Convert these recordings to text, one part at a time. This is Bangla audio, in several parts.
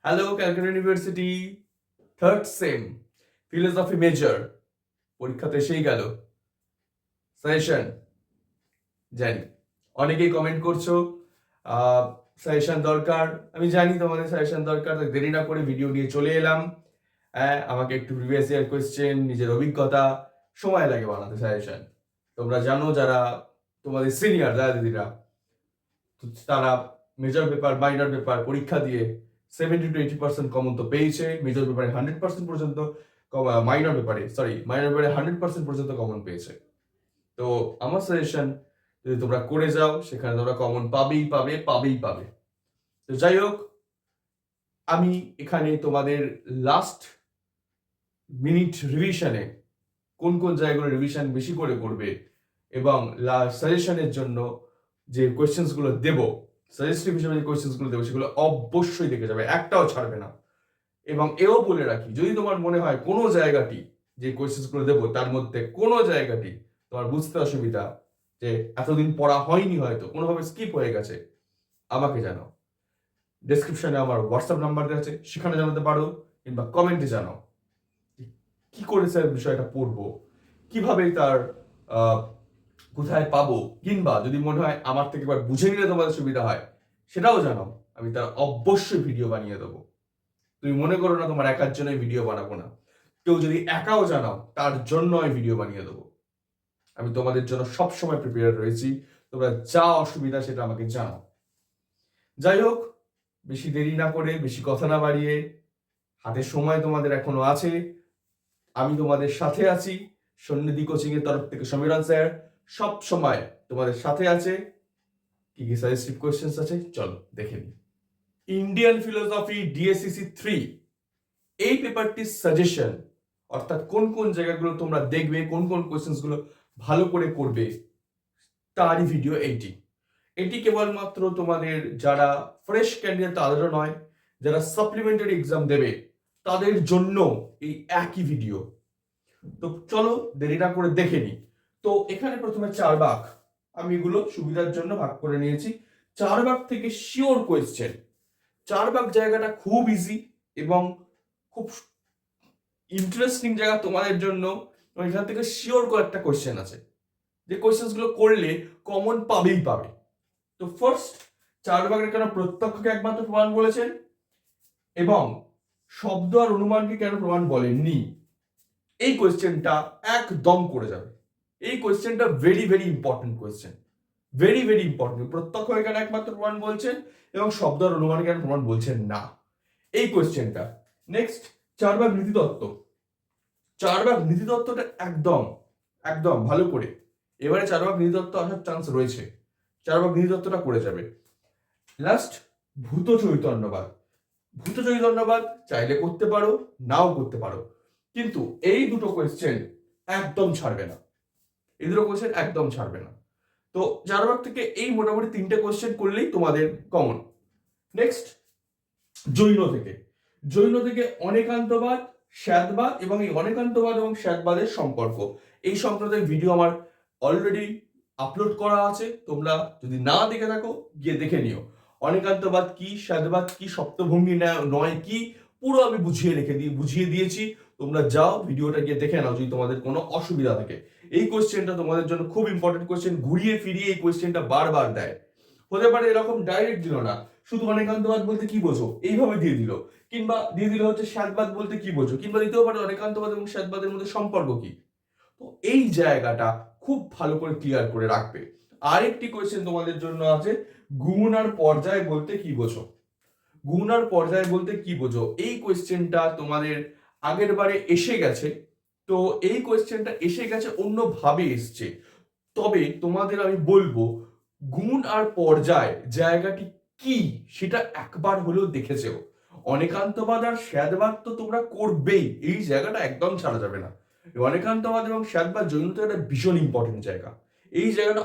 Hello, Calcutta university third same philosophy major পরীক্ষা তো এসেই গেল। সাজেশন জানি অনেকেই কমেন্ট করছো সাজেশন দরকার। আমি জানি তোমাদের সাজেশন দরকার, তাই দেরি না করে ভিডিও নিয়ে চলে এলাম। হ্যাঁ, আমাকে একটু প্রিভিয়াস ইয়ার কোয়েশ্চেন, নিজের অভিজ্ঞতা, সময় লাগে বানাতে সাজেশন। তোমরা জানো যারা তোমাদের সিনিয়র দাদা দিদিরা, তারা মেজর পেপার মাইনর পেপার পরীক্ষা দিয়ে 70 to 80% কমন তো পেয়েছে। মেজর পেপারে 100% পর্যন্ত, মাইনর পেপারে 100% পর্যন্ত কমন পেয়েছে। তো আমার সাজেশন, যদি তোমরা করে যাও সেখানে তোমরা কমন পাবেই পাবে পাবেই পাবে। তো যাই হোক, আমি এখানে তোমাদের লাস্ট মিনিট রিভিশনে কোন কোন জায়গাগুলো রিভিশন বেশি করে করবে এবং সাজেশনের জন্য যে কোয়েশ্চেন্সগুলো দেবো, সাজেস্টিভ হিসেবে যে কোয়েশ্চেন্সগুলো দেবো সেগুলো অবশ্যই দেখে যাবে, একটাও ছাড়বে না। এবং এও বলে রাখি, যদি তোমার মনে হয় কোনো জায়গাটি, যে কোয়েশ্চেন্সগুলো দেবো তার মধ্যে কোনো জায়গাটি তোমার বুঝতে অসুবিধা, যে এতদিন পড়া হয়নি, হয়তো কোনোভাবে স্কিপ হয়ে গেছে, আমাকে জানাও। ডেসক্রিপশনে আমার হোয়াটসঅ্যাপ নাম্বার দেওয়া আছে, সেখানে জানাতে পারো, কিংবা কমেন্টে জানাও কি করে স্যার বিষয়টা পড়বো, কিভাবে তার কোথায় পাবো, কিংবা যদি মনে হয় আমার থেকে একবার বুঝে নিলে তোমাদের সুবিধা হয় সেটাও জানাও, আমি তার অবশ্যই ভিডিও বানিয়ে দেবো। তুমি মনে করো না তোমার একার জন্য ভিডিও বানাবো না, কেউ যদি একাও জানাও তার জন্য আমি ভিডিও বানিয়ে দেবো। আমি তোমাদের জন্য সবসময় প্রিপেয়ার রয়েছি, তোমরা যা অসুবিধা সেটা আমাকে জানাও। যাই হোক, বেশি দেরি না করে, বেশি কথা না বাড়িয়ে, হাতে সময় তোমাদের এখনো আছে, আমি তোমাদের সাথে আছি। সন্নিধি কোচিং এর তরফ থেকে সমীরণ স্যার সব সময় তোমাদের সাথে আছে। কি কি সাজেস্টিভ কোয়েশ্চেন্স আছে চলো দেখে নিই। ইন্ডিয়ান ফিলোসফি ডিএসসিসি 3, এই পেপারটির সাজেশন, অর্থাৎ কোন কোন জায়গাগুলো তোমরা দেখবে, কোন কোন কোয়েশ্চেন্সগুলো ভালো করে করবে, তারই ভিডিও এইটি। এটি কেবলমাত্র তোমাদের যারা ফ্রেশ ক্যান্ডিডেট তাদেরও নয়, যারা সাপ্লিমেন্টারি এক্সাম দেবে তাদের জন্য এই একই ভিডিও। তো চলো দেরি না করে দেখে নিই। তো এখানে প্রথমে 4 ভাগ, আমি এগুলো সুবিধার জন্য ভাগ করে নিয়েছি। 4 ভাগ থেকে শিওর কোয়েশ্চেন। 4 ভাগ জায়গাটা খুব ইজি এবং খুব ইন্টারেস্টিং জায়গা তোমাদের জন্য। এখান থেকে শিওর কয়েকটা কোয়েশ্চেন আছে, যে কোয়েশ্চেন্সগুলো করলে কমন পাবেই পাবে। তো ফার্স্ট, 4 ভাগের কেন প্রত্যক্ষকে একমাত্র প্রমাণ বলেছেন এবং শব্দ আর অনুমানকে কেন প্রমাণ বলেননি, এই কোয়েশ্চেনটা একদম করে যাবে। এই কোয়েশ্চেনটা very very important question, very very important. প্রত্যক্ষ এখানে একমাত্র প্রমাণ বলছেন এবং শব্দ আর অনুমান কেন প্রমাণ বলছেন না, এই কোয়েশ্চেনটা। নেক্সট, 4 ভাগ নীতিতত্ত্ব। 4 ভাগ নীতিতত্ত্বটা একদম একদম ভালো করে, এবারে 4 ভাগ নীতিতত্ত্ব আসার চান্স রয়েছে, 4 ভাগ নীতিতত্ত্বটা করে যাবে। লাস্ট, ভূত চৈতন্যবাদ। ভূত চৈতন্যবাদ চাইলে করতে পারো, নাও করতে পারো, কিন্তু এই দুটো কোয়েশ্চেন একদম ছাড়বে না, এই দুটো কোয়েশ্চেন একদম ছাড়বে না। তো 4 ভাগ থেকে এই মোটামুটি 3টে কোয়েশ্চেন করলেই তোমাদের কমন। নেক্সট, জৈন থেকে। জৈন থেকে অনেকান্তবাদ, শ্যাদবাদ এবং এই অনেকান্তবাদ এবং শ্যাদবাদের সম্পর্ক, এই সংক্রান্ত ভিডিও আমার অলরেডি আপলোড করা আছে, তোমরা যদি না দেখে থাকো গিয়ে দেখে নিও। অনেকান্তবাদ কি, শ্যাদবাদ কি, সপ্তভঙ্গি নয় কি, পুরো আমি বুঝিয়ে দিয়েছি। তোমরা যাও ভিডিওটা গিয়ে দেখে নাও যদি তোমাদের কোনো অসুবিধা থাকে। এই কোয়েশ্চেনটা তোমাদের জন্য খুব ইম্পর্টেন্ট কোয়েশ্চেন, ঘুরিয়ে ফিরিয়ে এই কোয়েশ্চেনটা বারবার দেয়। হতে পারে এরকম ডাইরেক্ট দিল না, শুধু অনেকান্তবাদ বলতে কি বোঝো এইভাবে দিয়ে দিল, কিংবা দিয়ে দিল হচ্ছে শ্যাদবাদ বলতে কি বোঝো, কিংবা দিতেও পারে অনেকান্তবাদ এবং শ্যাদবাদের মধ্যে সম্পর্ক কি। তো এই জায়গাটা খুব ভালো করে ক্লিয়ার করে রাখবে। আরেকটি কোয়েশ্চেন তোমাদের জন্য আছে, গুণ আর পর্যায় বলতে কি বোঝো। গুণ আর পর্যায় বলতে কি বোঝো, এই কোয়েশ্চেনটা তোমাদের আগের বারে এসে গেছে। তো এই কোয়েশ্চেনটা এসে গেছে অন্যভাবে এসছে, তবে তোমাদের আমি বলবো গুণ আর পর্যায় জায়গাটি কি সেটা একবার হলেও দেখেছেও। অনেকান্তবাদ আর শ্যাদবাদ তো তোমরা করবেই, এই জায়গাটা একদম ছাড়া যাবে না। অনেকান্তবাদ এবং শ্যাদবাদ জৈনতে একটা ভীষণ ইম্পর্টেন্ট জায়গা, এই জায়গাটা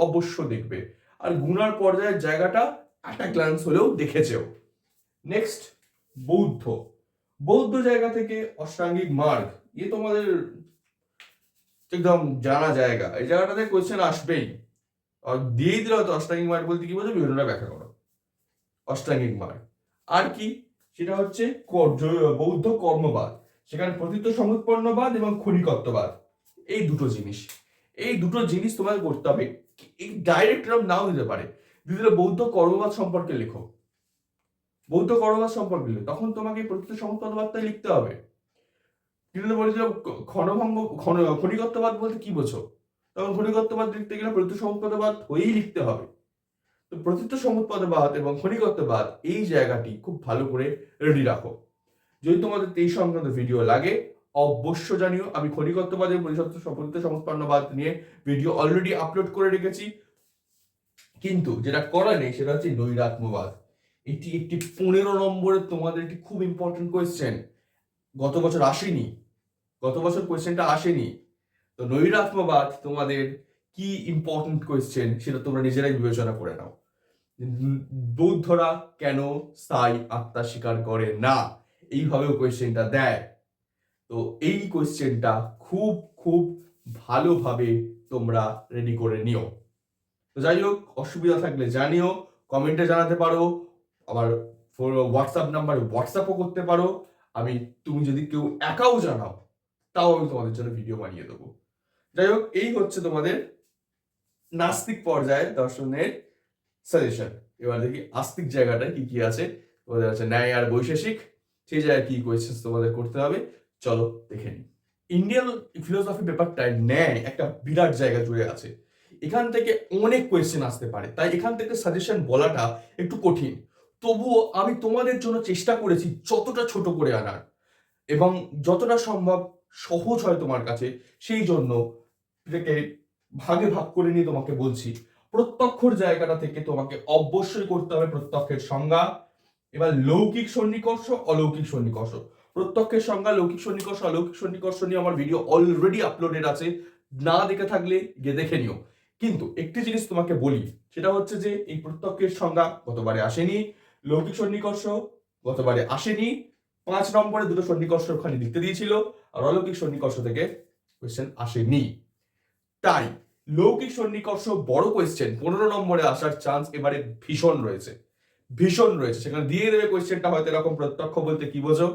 অবশ্য দেখবে। আর গুণ আর পর্যায়ের জায়গাটা একটা গ্ল্যান্স হলেও দেখেছেও। নেক্সট, বৌদ্ধ। বৌদ্ধ জায়গা থেকে অষ্টাঙ্গিক মার্গ, তোমাদের একদম জানা জায়গা, এই জায়গাটাতে কোয়েশ্চেন আসবেই। আর দিয়েই দিল হয়তো অষ্টাঙ্গিক মার্গ বলতে কি বোঝো, বিভিন্নটা ব্যাখ্যা করো অষ্টাঙ্গিক মার্গ। আর কি, সেটা হচ্ছে বৌদ্ধ কর্মবাদ। সেখানে প্রতীত সমুৎপন্নবাদ এবং ক্ষণিকত্ববাদ, এই দুটো জিনিস তোমাকে করতে হবে। এই ডাইরেক্ট নাম নাও দিতে পারে, দিলে বৌদ্ধ কর্মবাদ সম্পর্কে লেখো, বৌদ্ধ কর্মবাদ সম্পর্কে লেখো, তখন তোমাকে প্রতীত সমুৎপন্নবাদটাই লিখতে হবে। কিন্তু বলেছিল ক্ষণিকত্ববাদ বলতে কি বোঝো, তখন ক্ষণিকত্ববাদ লিখতে গেলে প্রতীত সমুৎপন্নবাদ হয়েই লিখতে হবে। তো প্রতীত সমুৎপন্নবাদ এবং ক্ষণিকত্ববাদ এই জায়গাটি খুব ভালো করে রেডি রাখো। যদি তোমাদের এই সংক্রান্ত ভিডিও লাগে অবশ্য জানিও। আমি ক্ষণিকত্ববাদ এবং প্রতীত সমুৎপন্নবাদ নিয়ে ভিডিও অলরেডি আপলোড করে রেখেছি, কিন্তু যেটা করা নেই সেটা হচ্ছে নৈরাত্ম্যবাদ। এটি একটি 15 নম্বরের তোমাদের একটি খুব ইম্পর্টেন্ট কোয়েশ্চেন, গত বছর আসেনি, গত বছর কোয়েশ্চেনটা আসেনি। তো নৈরাত্ম্যবাদ তোমাদের কি ইম্পর্টেন্ট কোয়েশ্চেন সেটা তোমরা নিজেরাই বিবেচনা করে নাও। বৌদ্ধরা কেন স্থায়ী আত্মা স্বীকার করে না, এইভাবেও কোয়েশ্চেনটা দেয়। তো এই কোয়েশ্চেনটা খুব খুব ভালোভাবে তোমরা রেডি করে নিও। তো যাই হোক, অসুবিধা থাকলে জানিও, কমেন্টে জানাতে পারো, আবার হোয়াটসঅ্যাপ নাম্বারে হোয়াটসঅ্যাপও করতে পারো। তুমি যদি কেউ একাও জানাও তাও আমি তোমাদের জন্য ভিডিও বানিয়ে দেবো। যাই হোক, এই হচ্ছে তোমাদের নাস্তিক পর্যায়ের দর্শনের সাজেশন। এবার দেখি আস্তিক জায়গাটা কি কি আছে। তোমাদের আছে ন্যায় আর বৈশেষিক, সেই জায়গায় কি কোয়েশ্চেন তোমাদের করতে হবে চলো দেখে নিই। ইন্ডিয়ান ফিলোসফি পেপারটায় ন্যায় একটা বিরাট জায়গা জুড়ে আছে, এখান থেকে অনেক কোয়েশ্চেন আসতে পারে, তাই এখান থেকে সাজেশন বলাটা একটু কঠিন। তবুও আমি তোমাদের জন্য চেষ্টা করেছি যতটা ছোট করে আনার এবং যতটা সম্ভব সহজ হয় তোমার কাছে, সেই জন্য এটাকে ভাগে ভাগ করে নিয়ে তোমাকে বলছি। প্রত্যক্ষর জায়গাটা থেকে তোমাকে অবশ্যই করতে হবে প্রত্যক্ষের সংজ্ঞা। এবার লৌকিক সন্নিকর্ষ, অলৌকিক সন্নিকর্ষ। প্রত্যক্ষের সংজ্ঞা, লৌকিক সন্নিকর্ষ, অলৌকিক সন্নিকর্ষ নিয়ে আমার ভিডিও অলরেডি আপলোডেড আছে, না দেখে থাকলে গিয়ে দেখে নিও। কিন্তু একটি জিনিস তোমাকে বলি, সেটা হচ্ছে যে এই প্রত্যক্ষের সংজ্ঞা গতবারে আসেনি, লৌকিক সন্নিকর্ষ গতবারে আসেনি, 5 নম্বরে দুটো সন্নিকর্ষ ওখানে লিখতে দিয়েছিল, আর অলৌকিক সন্নিকর্ষ থেকে কোয়েশ্চেন আসেনি। তাই লৌকিক সন্নিকর্ষ বড় কোয়েশ্চেন 15 নম্বরে আসার চান্স এবারে ভীষণ রয়েছে, ভীষণ রয়েছে। সেখানে দিয়ে দেবে কোয়েশ্চেনটা হয়তো এরকম, প্রত্যক্ষ বলতে কি বোঝো,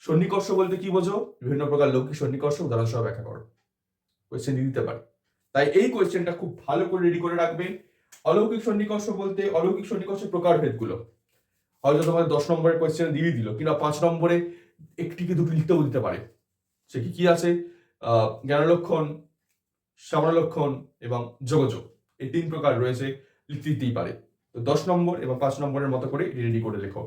সন্নিকর্ষ বলতে কি বোঝো, বিভিন্ন প্রকার লৌকিক সন্নিকর্ষ উদাহরণ সহ ব্যাখ্যা করো, কোয়েশ্চেন দিয়ে দিতে পারে। তাই এই কোয়েশ্চেনটা খুব ভালো করে রেডি করে রাখবে। অলৌকিক সন্নিকর্ষ বলতে অলৌকিক সন্নিকর্ষের প্রকারভেদগুলো হয়তো তোমাদের 10 নম্বরের কোয়েশ্চেন দিয়ে দিল, কিংবা 5 নম্বরে একটি কি দুটি লিখতেও দিতে পারে। সে কি কি আছে, জ্ঞানলক্ষণ, সামনালক্ষণ এবং যোগযোগ, এই 3 প্রকার রয়েছে, লিখতে দিতেই পারে। তো 10 নম্বর এবং 5 নম্বরের মতো করে রেডি করে লেখো।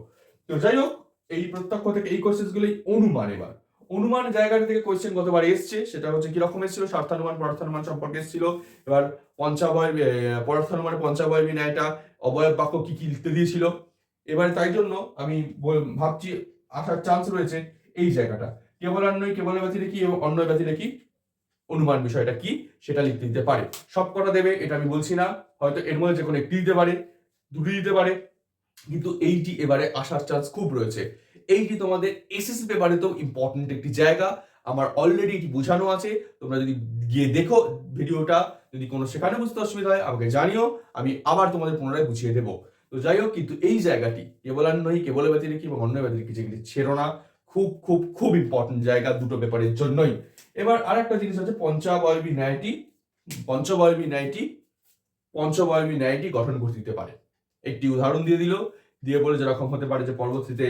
তো যাই হোক, এই প্রত্যক্ষ থেকে এই কোয়েশ্চেনগুলো অনুমান, এবার অনুমান জায়গাটা থেকে কোয়েশ্চেন গতবার এসছে, সেটা হচ্ছে কি রকম এসেছিল, স্বার্থানুমান পদার্থানুমান সম্পর্কে এসেছিল। এবার পদার্থানুমানের পঞ্চাবয়বী ন্যায়টা অবয়ব বাক্য কি কি লিখতে দিয়েছিল। এবারে তাই জন্য আমি ভাবছি আসার চান্স রয়েছে এই জায়গাটা, কেবলান্বয়, কেবল ব্যতিরেকি এবং অন্যয় ব্যতিরেকি অনুমান বিষয়টা কি সেটা লিখতে দিতে পারে। সব কটা দেবে এটা আমি বলছি না, হয়তো এর মধ্যে যে কোনো একটি দিতে পারে, দুটি দিতে পারে, কিন্তু এইটি এবারে আসার চান্স খুব রয়েছে। এইটি তোমাদের এসএসসি পেপারে তো ইম্পর্টেন্ট একটি জায়গা, আমার অলরেডি এটি বোঝানো আছে। তোমরা যদি গিয়ে দেখো ভিডিওটা, যদি কোনো সেখানে বুঝতে অসুবিধা হয় আমাকে জানিও, আমি আবার তোমাদের পুনরায় বুঝিয়ে দেবো। তো যাই হোক, কিন্তু এই জায়গাটি কেবলান্বয়ী, কেবল ব্যতিরেকি এবং অন্য ব্যতিরেকি যেগুলি ছেড়ো না, খুব খুব খুব ইম্পর্টেন্ট জায়গা দুটো পেপারের জন্যই। এবার আর একটা জিনিস হচ্ছে পঞ্চবয়বী ন্যায়টি গঠন করতে দিতে পারে। একটি উদাহরণ দিয়ে দিল, দিয়ে বলে যেরকম হতে পারে যে পর্বতটিতে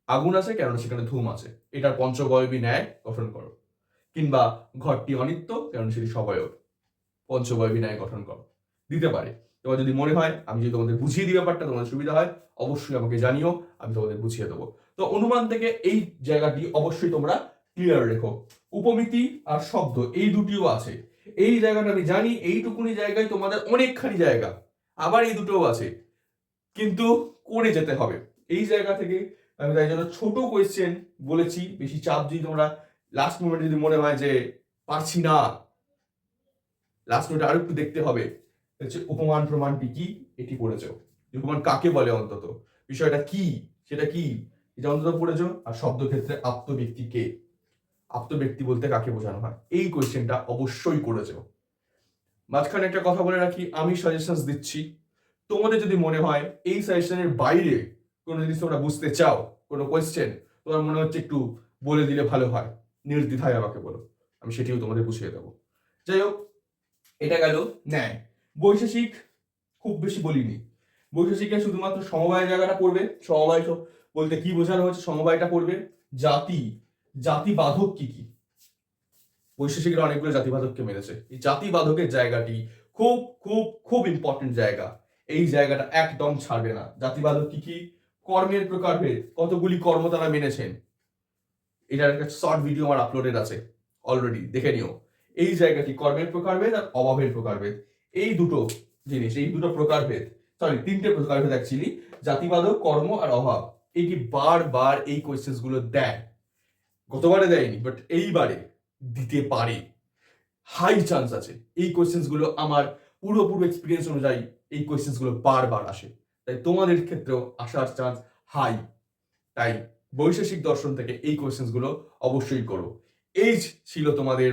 আগুন আছে কেন সেখানে ধূম আছে, এটার পঞ্চবয়বী ন্যায় গঠন করো। কিংবা ঘরটি অনিত্য কারণ সেটি সবয়ব, পঞ্চবয়বী ন্যায় গঠন করো, দিতে পারে। তোমার যদি মনে হয় আমি যদি তোমাদের বুঝিয়ে দিই ব্যাপারটা তোমাদের সুবিধা হয়, অবশ্যই আমাকে জানিও, আমি তোমাদের বুঝিয়ে দেবো। তো অনুমান থেকে এই জায়গাটি অবশ্যই তোমরা ক্লিয়ার রেখো। উপমিতি আর শব্দ এই দুটিও আছে, এই জায়গাটা আমি জানি, এইটুকুনি জায়গায় তোমাদের অনেকখানি জায়গা, আবার এই দুটোও আছে, কিন্তু করে যেতে হবে এই জায়গা থেকে। আমি তাই জন্য ছোট কোয়েশ্চেন বলেছি, বেশি চাপ যদি তোমরা লাস্ট মোমেন্টে যদি মনে হয় যে পারছি না, লাস্ট মিনিটে আরেকটু দেখতে হবে, হচ্ছে উপমান প্রমাণটি কি এটি পড়েছো, উপমান কাকে বলে, অন্তত বিষয়টা কি সেটা কি এটা অন্তত পড়েছো। আর শব্দ ক্ষেত্রে আত্মব্যক্তি কে, আত্মব্যক্তি বলতে কাকে বোঝানো হয়, এই কোয়েশ্চেনটা অবশ্যই করেছো। মাঝখানে একটা কথা বলে রাখি, আমি সাজেশনস দিচ্ছি, তোমাদের যদি মনে হয় এই সাজেশনের বাইরে কোনো জিনিস তোমরা বুঝতে চাও, কোনো কোয়েশ্চেন তোমার মনে হচ্ছে একটু বলে দিলে ভালো হয়, নির্দ্বিধায় আমাকে বলো, আমি সেটিও তোমাদের বুঝিয়ে দেবো। যাই হোক, এটা গেল ন্যায়। বৈশেষিক খুব বেশি বলিনি, বৈশেষিকে শুধুমাত্র সমবায় জায়গাটা পড়বে। সমবায় বলতে কি বোঝানো হচ্ছে, সমবায়টা পড়বে। জাতি, জাতিবাধক কি কি, বৈশেষিকের অনেকগুলো জাতিবাধককে মেরেছে। এই জাতিবাধকের জায়গাটি খুব খুব খুব ইম্পর্টেন্ট জায়গা, এই জায়গাটা একদম ছাড়বে না। জাতিবাধক কি কি, কর্মের প্রকারভেদ, কতগুলি কর্ম তারা মেনেছেন, এটার একটা শর্ট ভিডিও আমার আপলোডেড আছে, অলরেডি দেখে নিও। এই জায়গাটি কর্মের প্রকারভেদ আর অভাবের প্রকারভেদ, এই দুটো জিনিস, এই দুটো প্রকারভেদ, সরি তিনটে প্রকারভেদ অ্যাকচুয়ালি, জাতিবাধক, কর্ম আর অভাব, এইটি বারবার এই কোয়েশ্চেন্স গুলো দেয়। গতবারে দেয়নি, বাট এইবারে দিতে পারে, হাই চান্স আছে। এই কোয়েশ্চেন্স গুলো আমার পুরো এক্সপিরিয়েন্স অনুযায়ী এই কোয়েশ্চেন্স গুলো বারবার আসে, তাই তোমাদের ক্ষেত্রেও আসার চান্স হাই। তাই বৈশেষিক দর্শন থেকে এই কোয়েশ্চেন্স গুলো অবশ্যই করো। এই ছিল তোমাদের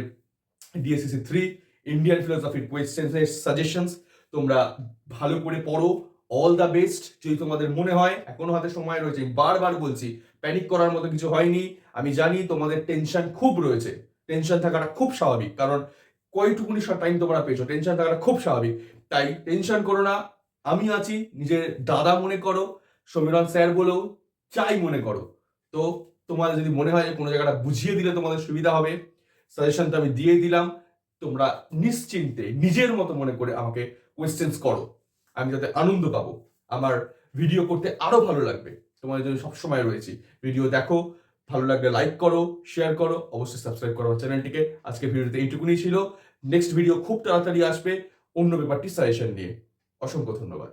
ডিএসসিসি 3 ইন্ডিয়ান ফিলোসফির কোয়েশ্চেন্সের সাজেশনস। তোমরা ভালো করে পড়ো, অল দ্য বেস্ট। যদি তোমাদের মনে হয় এখনো হাতে সময় রয়েছে, বারবার বলছি প্যানিক করার মতো কিছু হয়নি। আমি জানি তোমাদের টেনশন খুব রয়েছে, টেনশন থাকাটা খুব স্বাভাবিক, কারণ কয়টুকুনি টাইম তোমরা পেয়েছো, টেনশন থাকাটা খুব স্বাভাবিক। তাই টেনশন করো না, আমি আছি, নিজের দাদা মনে করো, সমীরণ স্যার বলেও চাই মনে করো। তো তোমাদের যদি মনে হয় যে কোনো জায়গাটা বুঝিয়ে দিলে তোমাদের সুবিধা হবে, সাজেশন তো আমি দিয়ে দিলাম। তোমরা নিশ্চিন্তে নিজের মতো মনে করে আমাকে কোয়েশ্চেন্স করো, আমি যাতে আনন্দ পাবো, আমার ভিডিও করতে আরো ভালো লাগবে। তোমাদের জন্য সবসময় রয়েছি, ভিডিও দেখো, ভালো লাগলে লাইক করো, শেয়ার করো, অবশ্যই সাবস্ক্রাইব করো চ্যানেলটিকে। আজকে ভিডিওতে এইটুকুনি ছিল, নেক্সট ভিডিও খুব তাড়াতাড়ি আসবে অন্য ব্যাপারটি সাজেশন নিয়ে। অসংখ্য ধন্যবাদ।